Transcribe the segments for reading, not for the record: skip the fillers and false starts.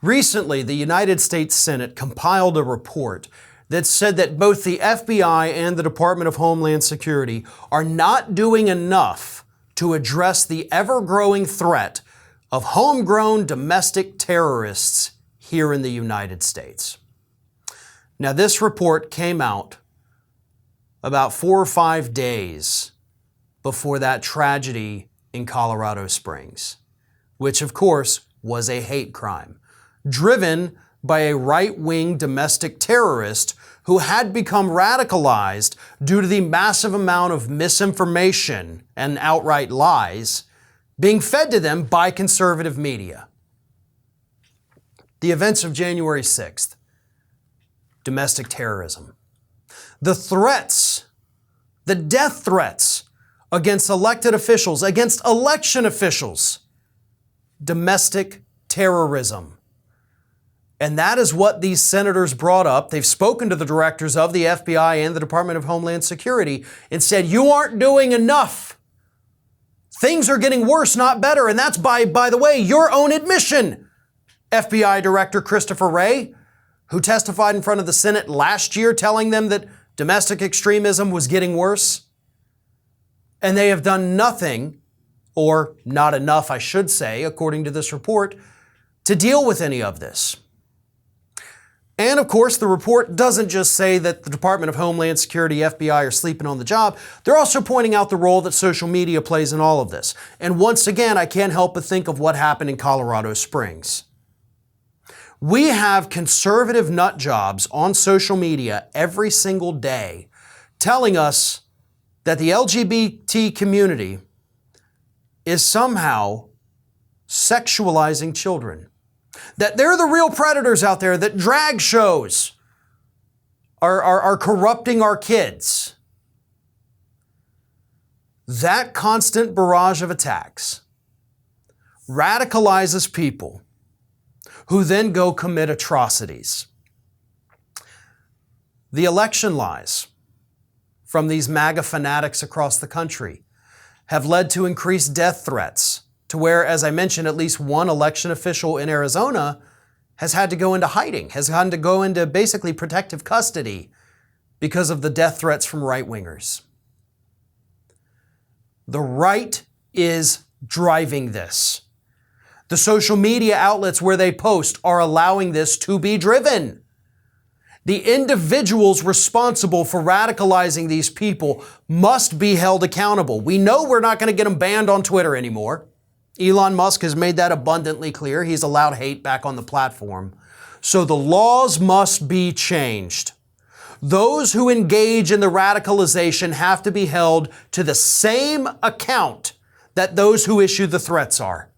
Recently, the United States Senate compiled a report that said that both the FBI and the Department of Homeland Security are not doing enough to address the ever-growing threat of homegrown domestic terrorists here in the United States. Now, this report came out about 4 or 5 days before that tragedy in Colorado Springs, which of course was a hate crime, driven by a right-wing domestic terrorist who had become radicalized due to the massive amount of misinformation and outright lies being fed to them by conservative media. The events of January 6th, domestic terrorism. The threats, the death threats against elected officials, against election officials, domestic terrorism. And that is what these senators brought up. They've spoken to the directors of the FBI and the Department of Homeland Security and said, you aren't doing enough. Things are getting worse, not better. And that's by the way, your own admission. FBI Director Christopher Wray, who testified in front of the Senate last year telling them that domestic extremism was getting worse. And they have done nothing, or not enough, I should say, according to this report, to deal with any of this. And of course, the report doesn't just say that the Department of Homeland Security, FBI are sleeping on the job. They're also pointing out the role that social media plays in all of this. And once again, I can't help but think of what happened in Colorado Springs. We have conservative nut jobs on social media every single day telling us that the LGBT community is somehow sexualizing children. That they're the real predators out there, that drag shows are corrupting our kids. That constant barrage of attacks radicalizes people who then go commit atrocities. The election lies from these MAGA fanatics across the country have led to increased death threats, to where, as I mentioned, at least one election official in Arizona has had to go into hiding, has had to go into basically protective custody because of the death threats from right-wingers. The right is driving this. The social media outlets where they post are allowing this to be driven. The individuals responsible for radicalizing these people must be held accountable. We know we're not going to get them banned on Twitter anymore. Elon Musk has made that abundantly clear. He's allowed hate back on the platform. So the laws must be changed. Those who engage in the radicalization have to be held to the same account that those who issue the threats are.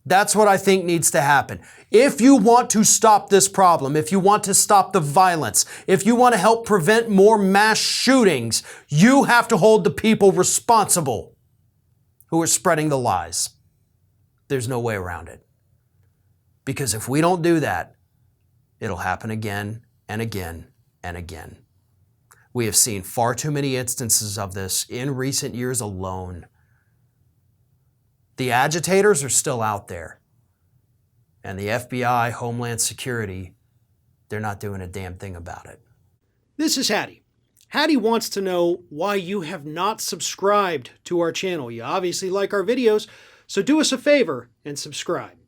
That's what I think needs to happen. If you want to stop this problem, if you want to stop the violence, if you want to help prevent more mass shootings, you have to hold the people responsible who are spreading the lies. There's no way around it. Because if we don't do that, it'll happen again and again and again. We have seen far too many instances of this in recent years alone. The agitators are still out there. And the FBI, Homeland Security, they're not doing a damn thing about it. This is Hattie. Hattie wants to know why you have not subscribed to our channel. You obviously like our videos, so do us a favor and subscribe.